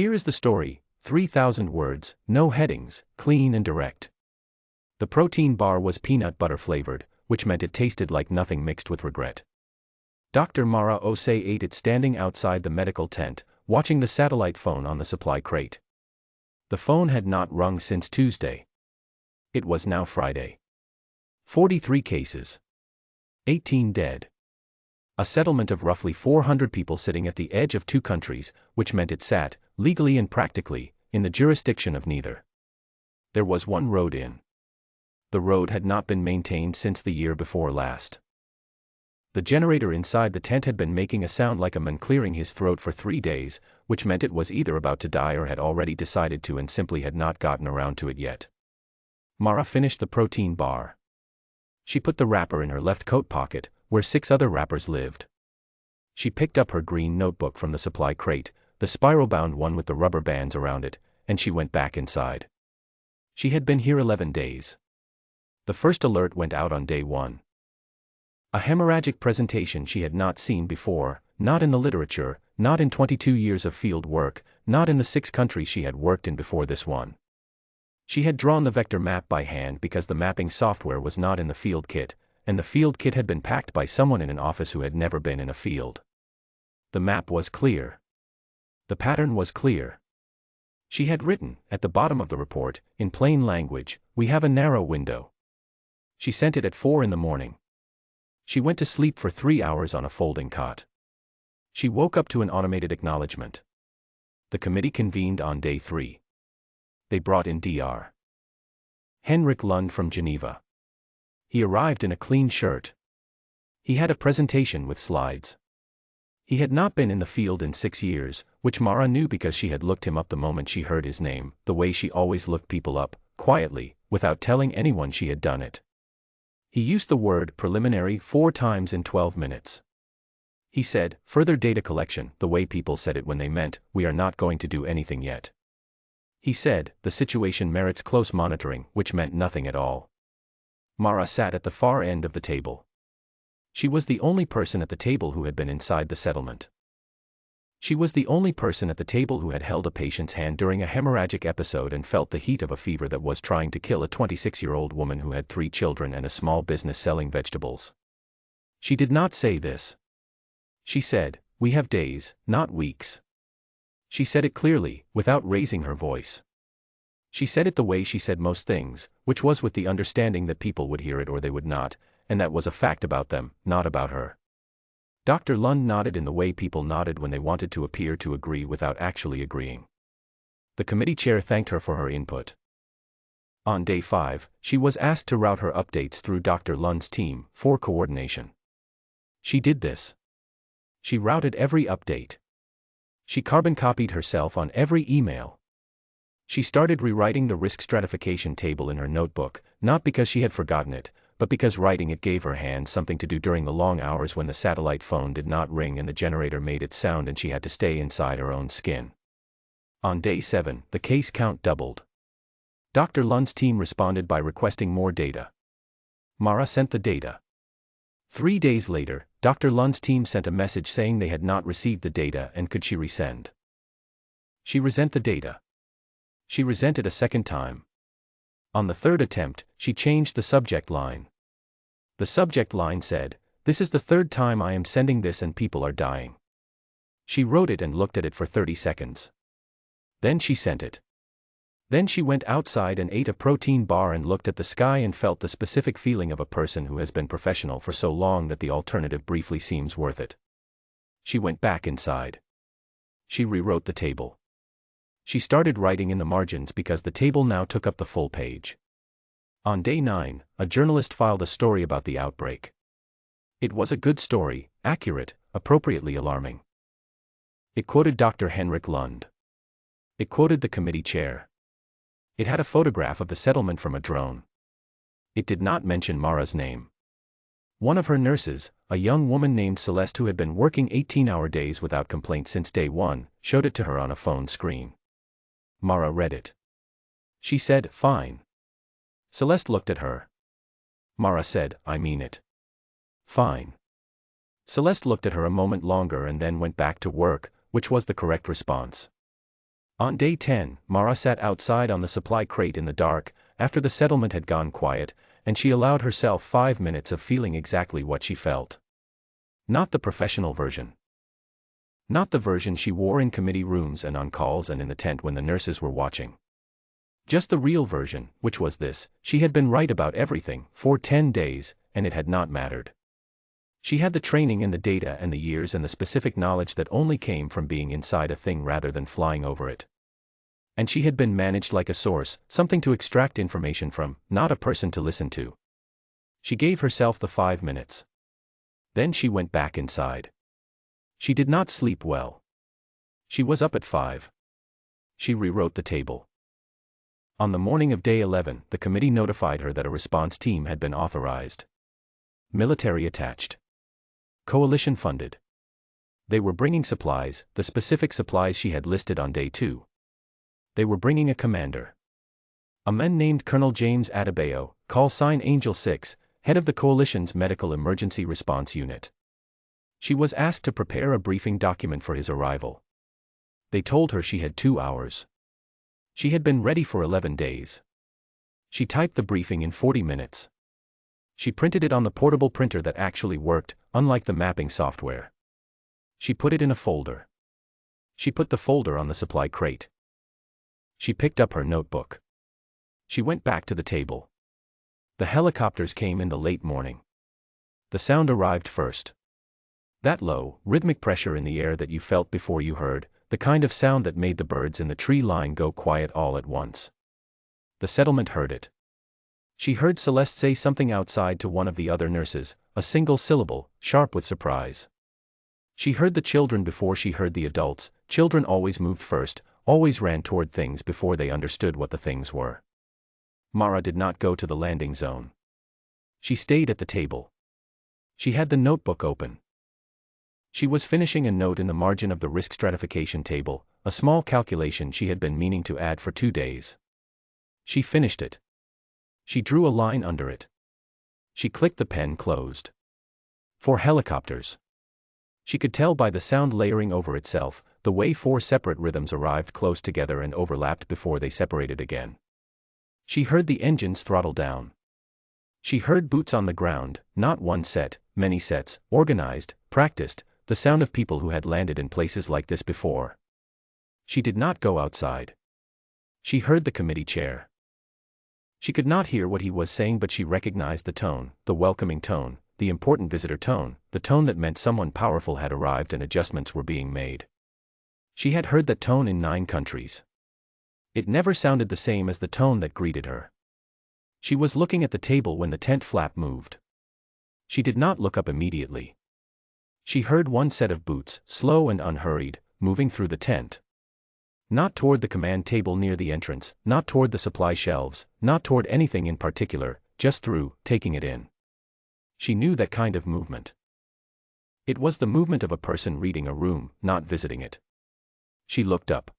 Here is the story, 3,000 words, no headings, clean and direct. The protein bar was peanut butter flavored, which meant it tasted like nothing mixed with regret. Dr. Mara Osei ate it standing outside the medical tent, watching the satellite phone on the supply crate. The phone had not rung since Tuesday. It was now Friday. 43 cases. 18 dead. A settlement of roughly 400 people sitting at the edge of two countries, which meant it sat, legally and practically, in the jurisdiction of neither. There was one road in. The road had not been maintained since the year before last. The generator inside the tent had been making a sound like a man clearing his throat for 3 days, which meant it was either about to die or had already decided to and simply had not gotten around to it yet. Mara finished the protein bar. She put the wrapper in her left coat pocket, where 6 other wrappers lived. She picked up her green notebook from the supply crate, the spiral-bound one with the rubber bands around it, and she went back inside. She had been here 11 days. The first alert went out on day 1. A hemorrhagic presentation she had not seen before, not in the literature, not in 22 years of field work, not in the 6 countries she had worked in before this one. She had drawn the vector map by hand because the mapping software was not in the field kit, and the field kit had been packed by someone in an office who had never been in a field. The map was clear. The pattern was clear. She had written, at the bottom of the report, in plain language, "We have a narrow window." She sent it at 4 in the morning. She went to sleep for 3 hours on a folding cot. She woke up to an automated acknowledgement. The committee convened on day 3. They brought in Dr. Henrik Lund from Geneva. He arrived in a clean shirt. He had a presentation with slides. He had not been in the field in 6 years, which Mara knew because she had looked him up the moment she heard his name, the way she always looked people up, quietly, without telling anyone she had done it. He used the word preliminary 4 times in 12 minutes. He said, further data collection, the way people said it when they meant, we are not going to do anything yet. He said, the situation merits close monitoring, which meant nothing at all. Mara sat at the far end of the table. She was the only person at the table who had been inside the settlement. She was the only person at the table who had held a patient's hand during a hemorrhagic episode and felt the heat of a fever that was trying to kill a 26-year-old woman who had 3 children and a small business selling vegetables. She did not say this. She said, we have days, not weeks. She said it clearly, without raising her voice. She said it the way she said most things, which was with the understanding that people would hear it or they would not, and that was a fact about them, not about her. Dr. Lund nodded in the way people nodded when they wanted to appear to agree without actually agreeing. The committee chair thanked her for her input. On day 5, she was asked to route her updates through Dr. Lund's team, for coordination. She did this. She routed every update. She carbon copied herself on every email. She started rewriting the risk stratification table in her notebook, not because she had forgotten it, but because writing it gave her hands something to do during the long hours when the satellite phone did not ring and the generator made its sound and she had to stay inside her own skin. On day 7, the case count doubled. Dr. Lund's team responded by requesting more data. Mara sent the data. 3 days later, Dr. Lund's team sent a message saying they had not received the data and could she resend. She resent the data. She resent it a second time. On the 3rd attempt, she changed the subject line. The subject line said, "This is the 3rd time I am sending this and people are dying." She wrote it and looked at it for 30 seconds. Then she sent it. Then she went outside and ate a protein bar and looked at the sky and felt the specific feeling of a person who has been professional for so long that the alternative briefly seems worth it. She went back inside. She rewrote the table. She started writing in the margins because the table now took up the full page. On day 9, a journalist filed a story about the outbreak. It was a good story, accurate, appropriately alarming. It quoted Dr. Henrik Lund. It quoted the committee chair. It had a photograph of the settlement from a drone. It did not mention Mara's name. One of her nurses, a young woman named Celeste who had been working 18-hour days without complaint since day 1, showed it to her on a phone screen. Mara read it. She said, "Fine." Celeste looked at her. Mara said, "I mean it." "Fine." Celeste looked at her a moment longer and then went back to work, which was the correct response. On day 10, Mara sat outside on the supply crate in the dark, after the settlement had gone quiet, and she allowed herself 5 minutes of feeling exactly what she felt. Not the professional version. Not the version she wore in committee rooms and on calls and in the tent when the nurses were watching. Just the real version, which was this: she had been right about everything, for 10 days, and it had not mattered. She had the training and the data and the years and the specific knowledge that only came from being inside a thing rather than flying over it. And she had been managed like a source, something to extract information from, not a person to listen to. She gave herself the 5 minutes. Then she went back inside. She did not sleep well. She was up at 5. She rewrote the table. On the morning of day 11, the committee notified her that a response team had been authorized. Military attached. Coalition funded. They were bringing supplies, the specific supplies she had listed on day 2. They were bringing a commander. A man named Colonel James Adebayo, call sign Angel 6, head of the coalition's medical emergency response unit. She was asked to prepare a briefing document for his arrival. They told her she had 2 hours. She had been ready for 11 days. She typed the briefing in 40 minutes. She printed it on the portable printer that actually worked, unlike the mapping software. She put it in a folder. She put the folder on the supply crate. She picked up her notebook. She went back to the table. The helicopters came in the late morning. The sound arrived first. That low, rhythmic pressure in the air that you felt before you heard, the kind of sound that made the birds in the tree line go quiet all at once. The settlement heard it. She heard Celeste say something outside to one of the other nurses, a single syllable, sharp with surprise. She heard the children before she heard the adults. Children always moved first, always ran toward things before they understood what the things were. Mara did not go to the landing zone. She stayed at the table. She had the notebook open. She was finishing a note in the margin of the risk stratification table, a small calculation she had been meaning to add for 2 days. She finished it. She drew a line under it. She clicked the pen closed. 4 helicopters. She could tell by the sound layering over itself, the way 4 separate rhythms arrived close together and overlapped before they separated again. She heard the engines throttle down. She heard boots on the ground, not one set, many sets, organized, practiced, the sound of people who had landed in places like this before. She did not go outside. She heard the committee chair. She could not hear what he was saying, but she recognized the tone, the welcoming tone, the important visitor tone, the tone that meant someone powerful had arrived and adjustments were being made. She had heard that tone in 9 countries. It never sounded the same as the tone that greeted her. She was looking at the table when the tent flap moved. She did not look up immediately. She heard one set of boots, slow and unhurried, moving through the tent. Not toward the command table near the entrance, not toward the supply shelves, not toward anything in particular, just through, taking it in. She knew that kind of movement. It was the movement of a person reading a room, not visiting it. She looked up.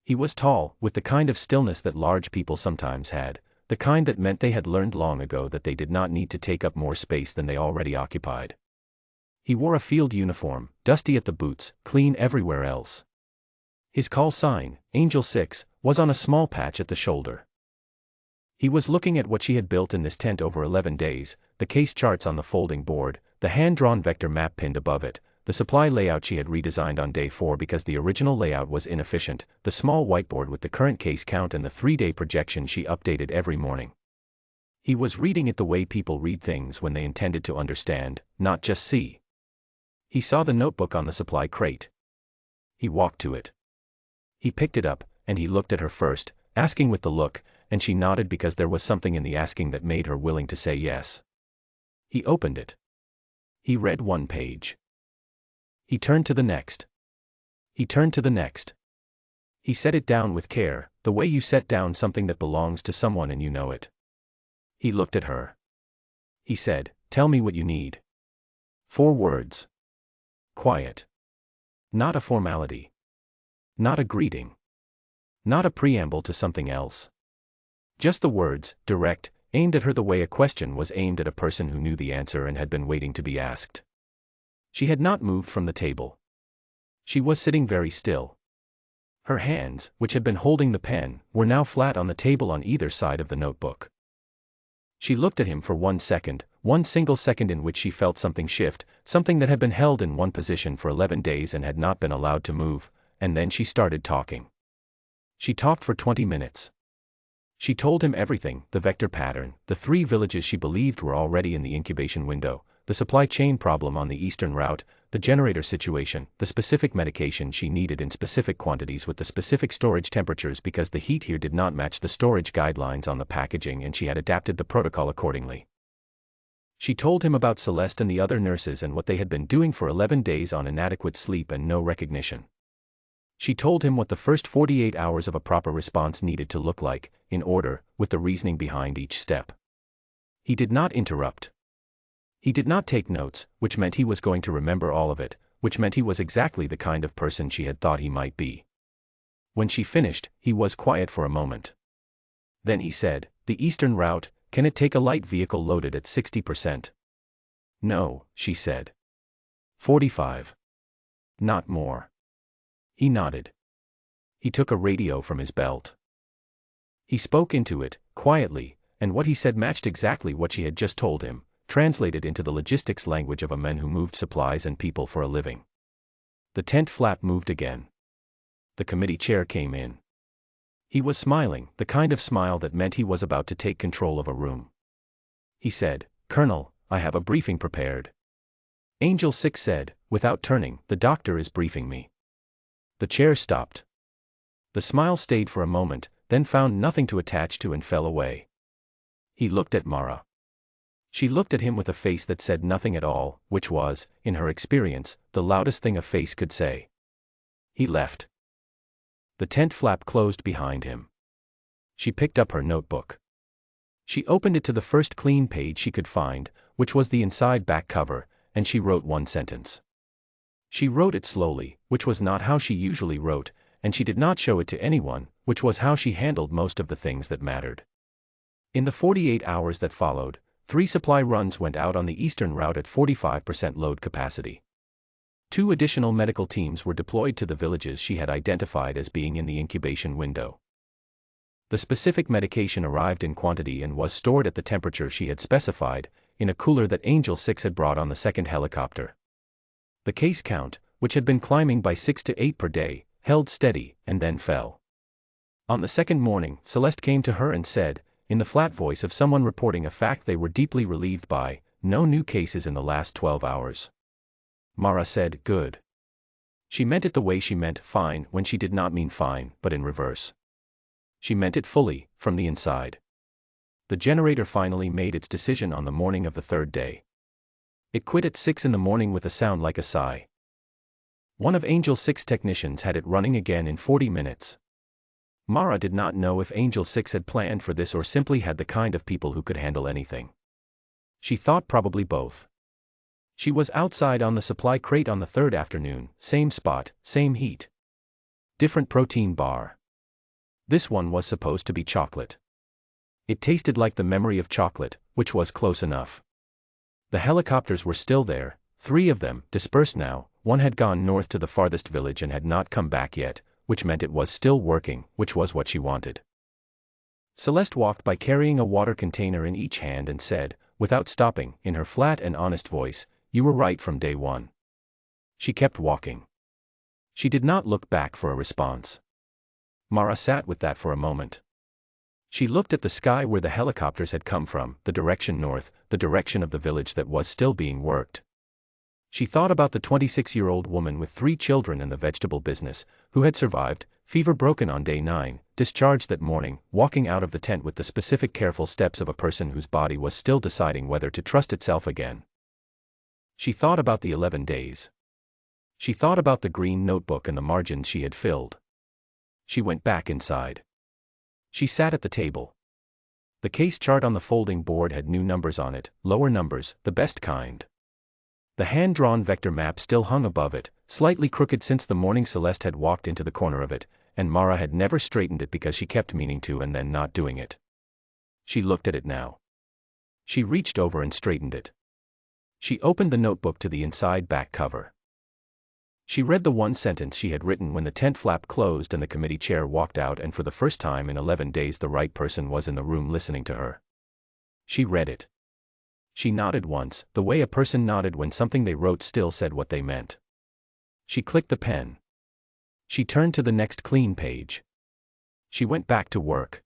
He was tall, with the kind of stillness that large people sometimes had, the kind that meant they had learned long ago that they did not need to take up more space than they already occupied. He wore a field uniform, dusty at the boots, clean everywhere else. His call sign, Angel 6, was on a small patch at the shoulder. He was looking at what she had built in this tent over 11 days, the case charts on the folding board, the hand-drawn vector map pinned above it, the supply layout she had redesigned on day 4 because the original layout was inefficient, the small whiteboard with the current case count and the 3-day projection she updated every morning. He was reading it the way people read things when they intended to understand, not just see. He saw the notebook on the supply crate. He walked to it. He picked it up, and he looked at her first, asking with the look, and she nodded because there was something in the asking that made her willing to say yes. He opened it. He read 1 page. He turned to the next. He turned to the next. He set it down with care, the way you set down something that belongs to someone and you know it. He looked at her. He said, "Tell me what you need." 4 words. Quiet. Not a formality. Not a greeting. Not a preamble to something else. Just the words, direct, aimed at her the way a question was aimed at a person who knew the answer and had been waiting to be asked. She had not moved from the table. She was sitting very still. Her hands, which had been holding the pen, were now flat on the table on either side of the notebook. She looked at him for 1 second, one single second in which she felt something shift, something that had been held in one position for 11 days and had not been allowed to move, and then she started talking. She talked for 20 minutes. She told him everything: the vector pattern, the 3 villages she believed were already in the incubation window, the supply chain problem on the eastern route, the generator situation, the specific medication she needed in specific quantities with the specific storage temperatures because the heat here did not match the storage guidelines on the packaging and she had adapted the protocol accordingly. She told him about Celeste and the other nurses and what they had been doing for 11 days on inadequate sleep and no recognition. She told him what the first 48 hours of a proper response needed to look like, in order, with the reasoning behind each step. He did not interrupt. He did not take notes, which meant he was going to remember all of it, which meant he was exactly the kind of person she had thought he might be. When she finished, he was quiet for a moment. Then he said, "The eastern route, can it take a light vehicle loaded at 60%? No," she said. 45. Not more. He nodded. He took a radio from his belt. He spoke into it, quietly, and what he said matched exactly what she had just told him, translated into the logistics language of a man who moved supplies and people for a living. The tent flap moved again. The committee chair came in. He was smiling, the kind of smile that meant he was about to take control of a room. He said, "Colonel, I have a briefing prepared." Angel 6 said, without turning, "The doctor is briefing me." The chair stopped. The smile stayed for a moment, then found nothing to attach to and fell away. He looked at Mara. She looked at him with a face that said nothing at all, which was, in her experience, the loudest thing a face could say. He left. The tent flap closed behind him. She picked up her notebook. She opened it to the first clean page she could find, which was the inside back cover, and she wrote 1 sentence. She wrote it slowly, which was not how she usually wrote, and she did not show it to anyone, which was how she handled most of the things that mattered. In the 48 hours that followed, 3 supply runs went out on the eastern route at 45% load capacity. 2 additional medical teams were deployed to the villages she had identified as being in the incubation window. The specific medication arrived in quantity and was stored at the temperature she had specified, in a cooler that Angel 6 had brought on the second helicopter. The case count, which had been climbing by 6 to 8 per day, held steady, and then fell. On the second morning, Celeste came to her and said, in the flat voice of someone reporting a fact they were deeply relieved by, "No new cases in the last 12 hours. Mara said, "Good." She meant it the way she meant fine when she did not mean fine, but in reverse. She meant it fully, from the inside. The generator finally made its decision on the morning of the 3rd day. It quit at 6 in the morning with a sound like a sigh. One of Angel 6 technicians had it running again in 40 minutes. Mara did not know if Angel 6 had planned for this or simply had the kind of people who could handle anything. She thought probably both. She was outside on the supply crate on the 3rd afternoon, same spot, same heat. Different protein bar. This one was supposed to be chocolate. It tasted like the memory of chocolate, which was close enough. The helicopters were still there, 3 of them, dispersed now. 1 had gone north to the farthest village and had not come back yet, which meant it was still working, which was what she wanted. Celeste walked by carrying a water container in each hand and said, without stopping, in her flat and honest voice, "You were right from day one." She kept walking. She did not look back for a response. Mara sat with that for a moment. She looked at the sky where the helicopters had come from, the direction north, the direction of the village that was still being worked. She thought about the 26-year-old woman with 3 children in the vegetable business, who had survived, fever broken on day 9, discharged that morning, walking out of the tent with the specific careful steps of a person whose body was still deciding whether to trust itself again. She thought about the 11 days. She thought about the green notebook and the margins she had filled. She went back inside. She sat at the table. The case chart on the folding board had new numbers on it, lower numbers, the best kind. The hand-drawn vector map still hung above it, slightly crooked since the morning Celeste had walked into the corner of it, and Mara had never straightened it because she kept meaning to and then not doing it. She looked at it now. She reached over and straightened it. She opened the notebook to the inside back cover. She read the one sentence she had written when the tent flap closed and the committee chair walked out, and for the first time in 11 days the right person was in the room listening to her. She read it. She nodded once, the way a person nodded when something they wrote still said what they meant. She clicked the pen. She turned to the next clean page. She went back to work.